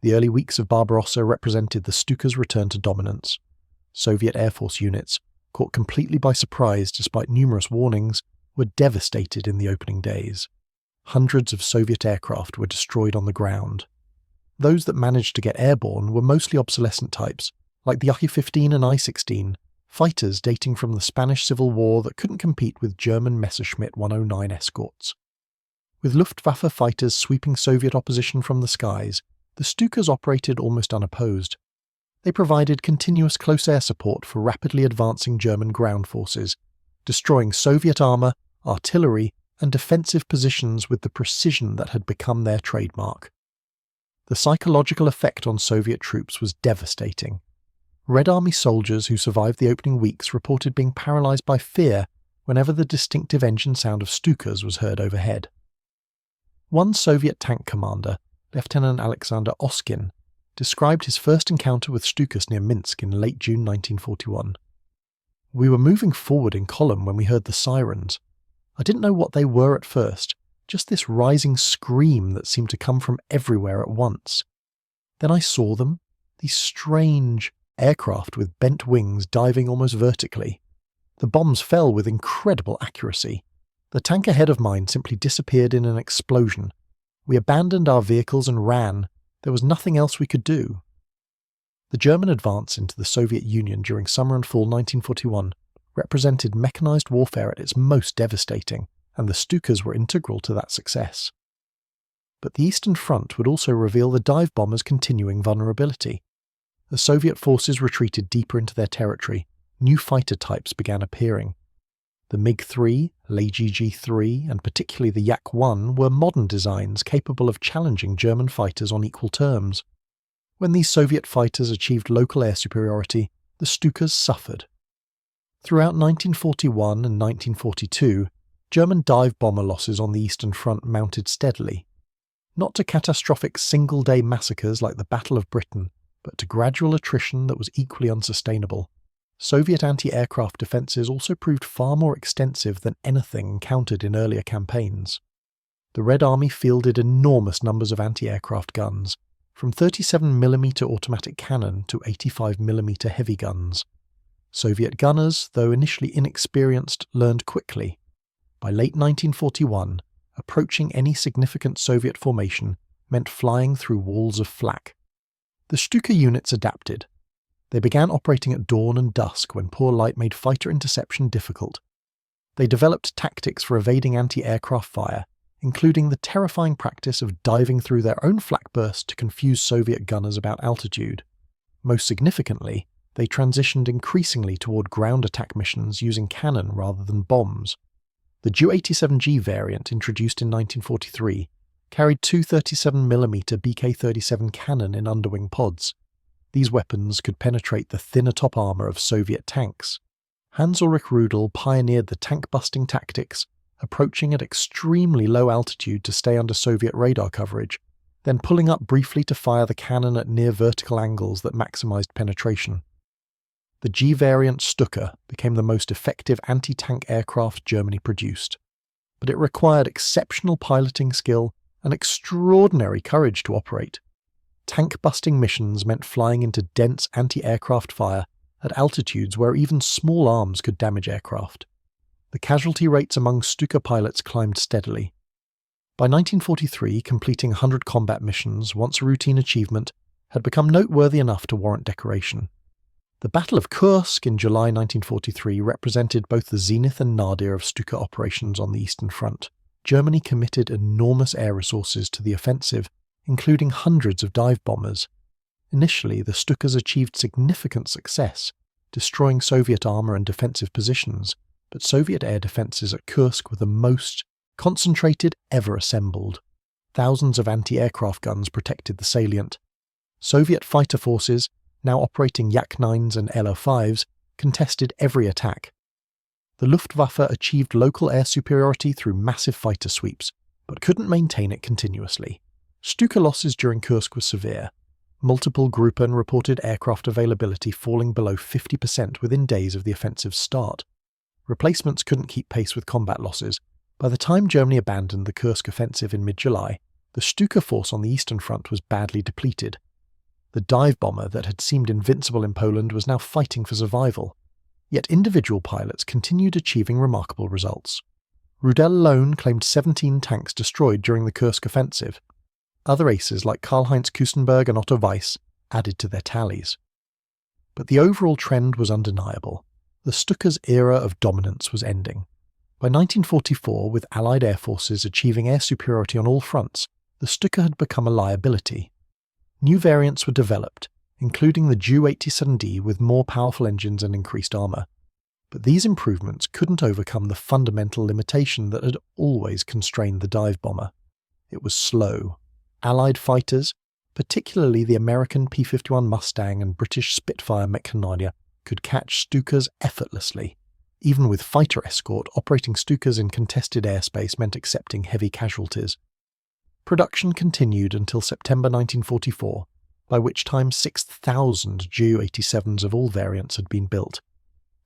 Speaker 1: The early weeks of Barbarossa represented the Stukas' return to dominance. Soviet Air Force units, caught completely by surprise despite numerous warnings, were devastated in the opening days. Hundreds of Soviet aircraft were destroyed on the ground. Those that managed to get airborne were mostly obsolescent types, like the I-15 and I-16, fighters dating from the Spanish Civil War that couldn't compete with German Messerschmitt 109 escorts. With Luftwaffe fighters sweeping Soviet opposition from the skies, the Stukas operated almost unopposed. They provided continuous close air support for rapidly advancing German ground forces, destroying Soviet armour, artillery, and defensive positions with the precision that had become their trademark. The psychological effect on Soviet troops was devastating. Red Army soldiers who survived the opening weeks reported being paralysed by fear whenever the distinctive engine sound of Stukas was heard overhead. One Soviet tank commander, Lieutenant Alexander Oskin, described his first encounter with Stukas near Minsk in late June 1941. "We were moving forward in column when we heard the sirens. I didn't know what they were at first, just this rising scream that seemed to come from everywhere at once. Then I saw them, these strange aircraft with bent wings diving almost vertically. The bombs fell with incredible accuracy. The tank ahead of mine simply disappeared in an explosion. We abandoned our vehicles and ran. There was nothing else we could do." The German advance into the Soviet Union during summer and fall 1941 represented mechanized warfare at its most devastating, and the Stukas were integral to that success. But the Eastern Front would also reveal the dive bombers' continuing vulnerability. The Soviet forces retreated deeper into their territory. New fighter types began appearing. The MiG-3, LGG-3, and particularly the Yak-1 were modern designs capable of challenging German fighters on equal terms. When these Soviet fighters achieved local air superiority, the Stukas suffered. Throughout 1941 and 1942, German dive bomber losses on the Eastern Front mounted steadily. Not to catastrophic single-day massacres like the Battle of Britain, but to gradual attrition that was equally unsustainable. Soviet anti-aircraft defences also proved far more extensive than anything encountered in earlier campaigns. The Red Army fielded enormous numbers of anti-aircraft guns, from 37mm automatic cannon to 85mm heavy guns. Soviet gunners, though initially inexperienced, learned quickly. By late 1941, approaching any significant Soviet formation meant flying through walls of flak. The Stuka units adapted. They began operating at dawn and dusk when poor light made fighter interception difficult. They developed tactics for evading anti-aircraft fire, including the terrifying practice of diving through their own flak bursts to confuse Soviet gunners about altitude. Most significantly, they transitioned increasingly toward ground attack missions using cannon rather than bombs. The Ju-87G variant, introduced in 1943, carried two 37mm BK-37 cannon in underwing pods. These weapons could penetrate the thinner top armour of Soviet tanks. Hans-Ulrich Rudel pioneered the tank-busting tactics, approaching at extremely low altitude to stay under Soviet radar coverage, then pulling up briefly to fire the cannon at near vertical angles that maximised penetration. The G-variant Stuka became the most effective anti-tank aircraft Germany produced, but it required exceptional piloting skill and extraordinary courage to operate. Tank-busting missions meant flying into dense anti-aircraft fire at altitudes where even small arms could damage aircraft. The casualty rates among Stuka pilots climbed steadily. By 1943, completing 100 combat missions, once a routine achievement, had become noteworthy enough to warrant decoration. The Battle of Kursk in July 1943 represented both the zenith and nadir of Stuka operations on the Eastern Front. Germany committed enormous air resources to the offensive, including hundreds of dive bombers. Initially, the Stukas achieved significant success, destroying Soviet armour and defensive positions, but Soviet air defences at Kursk were the most concentrated ever assembled. Thousands of anti-aircraft guns protected the salient. Soviet fighter forces, now operating Yak-9s and LO-5s, contested every attack. The Luftwaffe achieved local air superiority through massive fighter sweeps, but couldn't maintain it continuously. Stuka losses during Kursk were severe. Multiple Gruppen reported aircraft availability falling below 50% within days of the offensive's start. Replacements couldn't keep pace with combat losses. By the time Germany abandoned the Kursk offensive in mid-July, the Stuka force on the Eastern Front was badly depleted. The dive bomber that had seemed invincible in Poland was now fighting for survival. Yet individual pilots continued achieving remarkable results. Rudel alone claimed 17 tanks destroyed during the Kursk offensive. Other aces like Karl-Heinz Kusenberg and Otto Weiss added to their tallies. But the overall trend was undeniable. The Stuka's era of dominance was ending. By 1944, with Allied air forces achieving air superiority on all fronts, the Stuka had become a liability. New variants were developed, including the Ju-87D with more powerful engines and increased armour. But these improvements couldn't overcome the fundamental limitation that had always constrained the dive bomber. It was slow. Allied fighters, particularly the American P-51 Mustang and British Spitfire Mech-Canonier, could catch Stukas effortlessly. Even with fighter escort, operating Stukas in contested airspace meant accepting heavy casualties. Production continued until September 1944, by which time 6,000 Ju-87s of all variants had been built.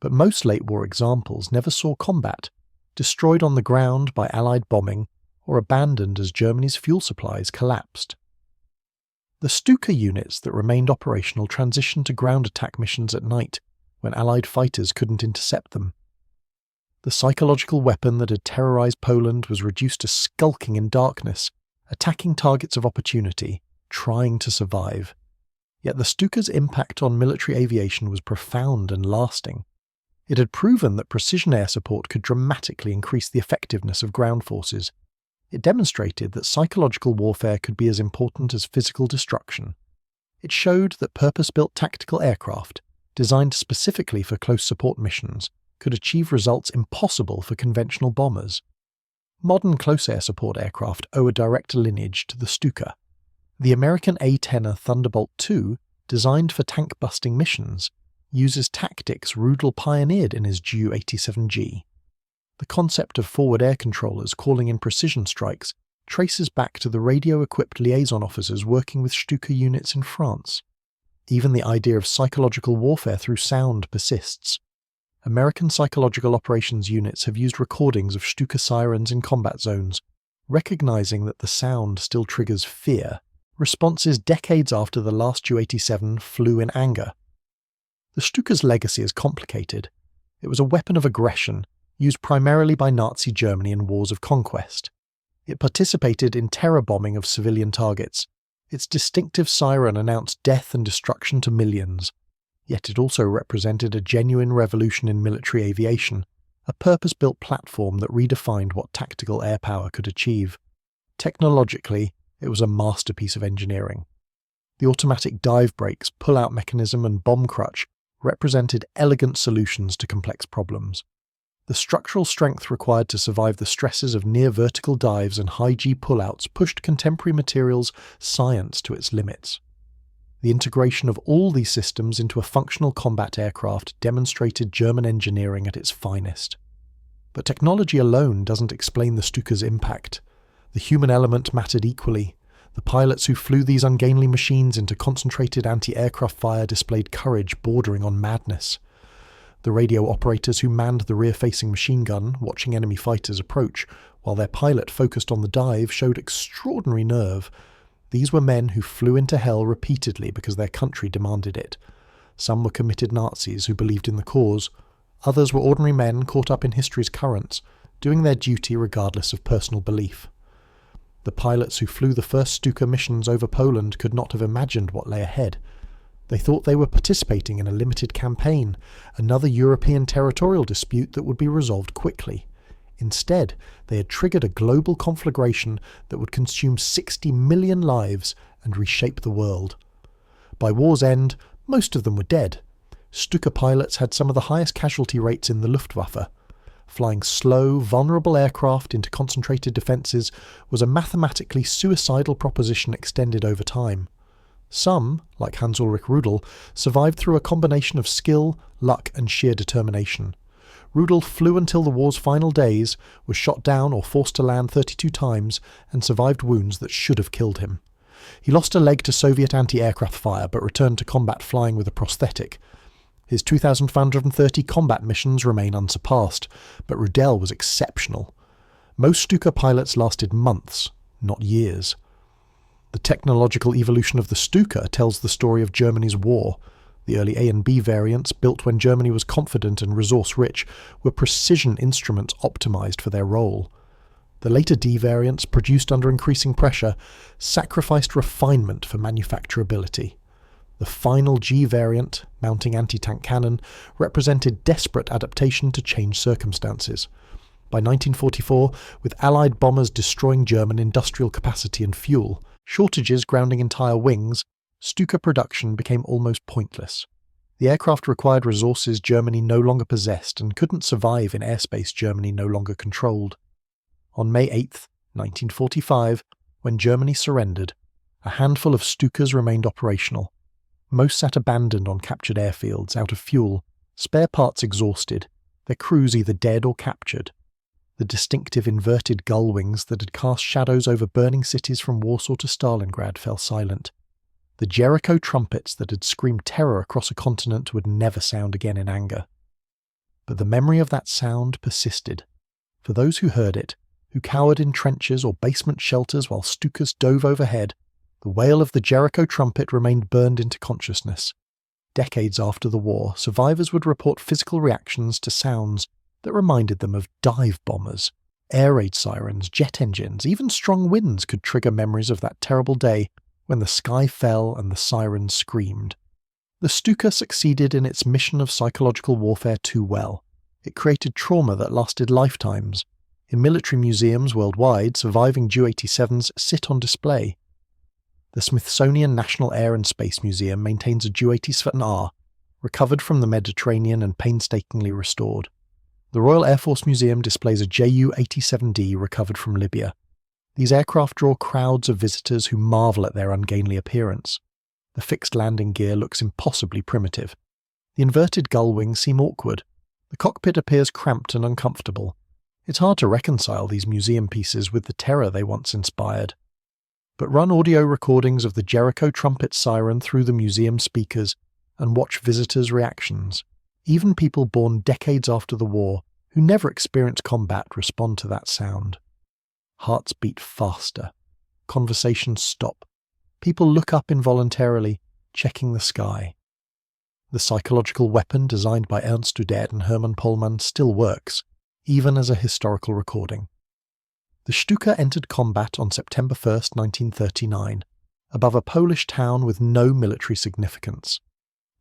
Speaker 1: But most late war examples never saw combat, destroyed on the ground by Allied bombing, or abandoned as Germany's fuel supplies collapsed. The Stuka units that remained operational transitioned to ground attack missions at night, when Allied fighters couldn't intercept them. The psychological weapon that had terrorized Poland was reduced to skulking in darkness, attacking targets of opportunity, trying to survive. Yet the Stuka's impact on military aviation was profound and lasting. It had proven that precision air support could dramatically increase the effectiveness of ground forces. It demonstrated that psychological warfare could be as important as physical destruction. It showed that purpose-built tactical aircraft, designed specifically for close support missions, could achieve results impossible for conventional bombers. Modern close air support aircraft owe a direct lineage to the Stuka. The American A-10 Thunderbolt II, designed for tank-busting missions, uses tactics Rudel pioneered in his Ju-87G. The concept of forward air controllers calling in precision strikes traces back to the radio-equipped liaison officers working with Stuka units in France. Even the idea of psychological warfare through sound persists. American psychological operations units have used recordings of Stuka sirens in combat zones, recognizing that the sound still triggers fear, responses decades after the last Ju-87 flew in anger. The Stuka's legacy is complicated. It was a weapon of aggression, used primarily by Nazi Germany in wars of conquest. It participated in terror bombing of civilian targets. Its distinctive siren announced death and destruction to millions. Yet it also represented a genuine revolution in military aviation, a purpose-built platform that redefined what tactical air power could achieve. Technologically, it was a masterpiece of engineering. The automatic dive brakes, pull-out mechanism and bomb crutch represented elegant solutions to complex problems. The structural strength required to survive the stresses of near-vertical dives and high-G pull-outs pushed contemporary materials science to its limits. The integration of all these systems into a functional combat aircraft demonstrated German engineering at its finest. But technology alone doesn't explain the Stuka's impact. The human element mattered equally. The pilots who flew these ungainly machines into concentrated anti-aircraft fire displayed courage bordering on madness. The radio operators who manned the rear-facing machine gun, watching enemy fighters approach, while their pilot focused on the dive, showed extraordinary nerve. These were men who flew into hell repeatedly because their country demanded it. Some were committed Nazis who believed in the cause. Others were ordinary men caught up in history's currents, doing their duty regardless of personal belief. The pilots who flew the first Stuka missions over Poland could not have imagined what lay ahead. They thought they were participating in a limited campaign, another European territorial dispute that would be resolved quickly. Instead, they had triggered a global conflagration that would consume 60 million lives and reshape the world. By war's end, most of them were dead. Stuka pilots had some of the highest casualty rates in the Luftwaffe. Flying slow, vulnerable aircraft into concentrated defences was a mathematically suicidal proposition extended over time. Some, like Hans-Ulrich Rudel, survived through a combination of skill, luck and sheer determination. Rudel flew until the war's final days, was shot down or forced to land 32 times, and survived wounds that should have killed him. He lost a leg to Soviet anti-aircraft fire but returned to combat flying with a prosthetic. His 2,530 combat missions remain unsurpassed, but Rudel was exceptional. Most Stuka pilots lasted months, not years. The technological evolution of the Stuka tells the story of Germany's war. The early A and B variants, built when Germany was confident and resource-rich, were precision instruments optimized for their role. The later D variants, produced under increasing pressure, sacrificed refinement for manufacturability. The final G variant, mounting anti-tank cannon, represented desperate adaptation to changed circumstances. By 1944, with Allied bombers destroying German industrial capacity and fuel, shortages grounding entire wings, Stuka production became almost pointless. The aircraft required resources Germany no longer possessed and couldn't survive in airspace Germany no longer controlled. On May 8, 1945, when Germany surrendered, a handful of Stukas remained operational. Most sat abandoned on captured airfields, out of fuel, spare parts exhausted, their crews either dead or captured. The distinctive inverted gull wings that had cast shadows over burning cities from Warsaw to Stalingrad fell silent. The Jericho trumpets that had screamed terror across a continent would never sound again in anger. But the memory of that sound persisted. For those who heard it, who cowered in trenches or basement shelters while Stukas dove overhead, the wail of the Jericho trumpet remained burned into consciousness. Decades after the war, survivors would report physical reactions to sounds that reminded them of dive bombers. Air raid sirens, jet engines, even strong winds could trigger memories of that terrible day when the sky fell and the sirens screamed. The Stuka succeeded in its mission of psychological warfare too well. It created trauma that lasted lifetimes. In military museums worldwide, surviving Ju-87s sit on display. The Smithsonian National Air and Space Museum maintains a Ju-87R, recovered from the Mediterranean and painstakingly restored. The Royal Air Force Museum displays a Ju-87D recovered from Libya. These aircraft draw crowds of visitors who marvel at their ungainly appearance. The fixed landing gear looks impossibly primitive. The inverted gull wings seem awkward. The cockpit appears cramped and uncomfortable. It's hard to reconcile these museum pieces with the terror they once inspired. But run audio recordings of the Jericho trumpet siren through the museum speakers and watch visitors' reactions. Even people born decades after the war, who never experienced combat, respond to that sound. Hearts beat faster. Conversations stop. People look up involuntarily, checking the sky. The psychological weapon designed by Ernst Udet and Hermann Pohlmann still works, even as a historical recording. The Stuka entered combat on September 1, 1939, above a Polish town with no military significance.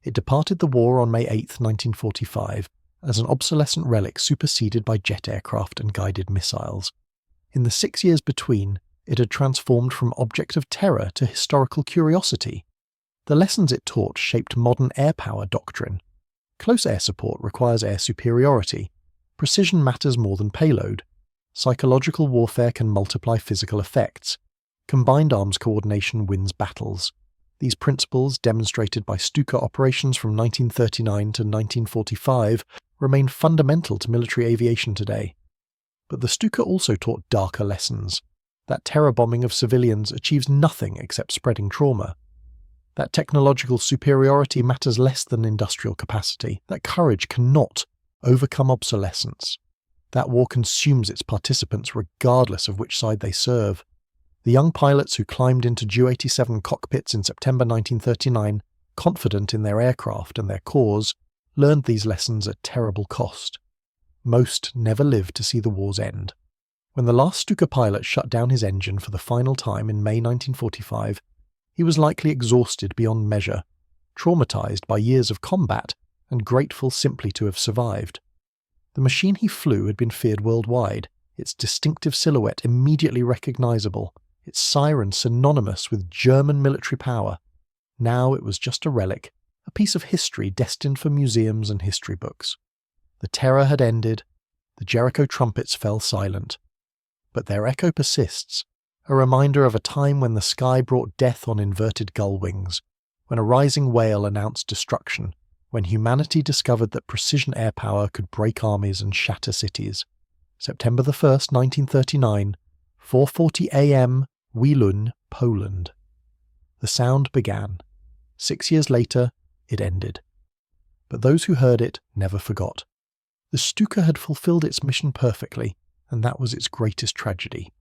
Speaker 1: It departed the war on May 8, 1945, as an obsolescent relic superseded by jet aircraft and guided missiles. In the 6 years between, it had transformed from object of terror to historical curiosity. The lessons it taught shaped modern air power doctrine. Close air support requires air superiority. Precision matters more than payload. Psychological warfare can multiply physical effects. Combined arms coordination wins battles. These principles, demonstrated by Stuka operations from 1939 to 1945, remain fundamental to military aviation today. But the Stuka also taught darker lessons. That terror bombing of civilians achieves nothing except spreading trauma. That technological superiority matters less than industrial capacity. That courage cannot overcome obsolescence. That war consumes its participants regardless of which side they serve. The young pilots who climbed into Ju-87 cockpits in September 1939, confident in their aircraft and their cause, learned these lessons at terrible cost. Most never lived to see the war's end. When the last Stuka pilot shut down his engine for the final time in May 1945, he was likely exhausted beyond measure, traumatized by years of combat, and grateful simply to have survived. The machine he flew had been feared worldwide, its distinctive silhouette immediately recognizable, its siren synonymous with German military power. Now it was just a relic, a piece of history destined for museums and history books. The terror had ended, the Jericho trumpets fell silent. But their echo persists, a reminder of a time when the sky brought death on inverted gull wings, when a rising whale announced destruction, when humanity discovered that precision air power could break armies and shatter cities. September 1st, 1939, 4:40 a.m., WWII, Poland. The sound began. 6 years later, it ended. But those who heard it never forgot. The Stuka had fulfilled its mission perfectly, and that was its greatest tragedy.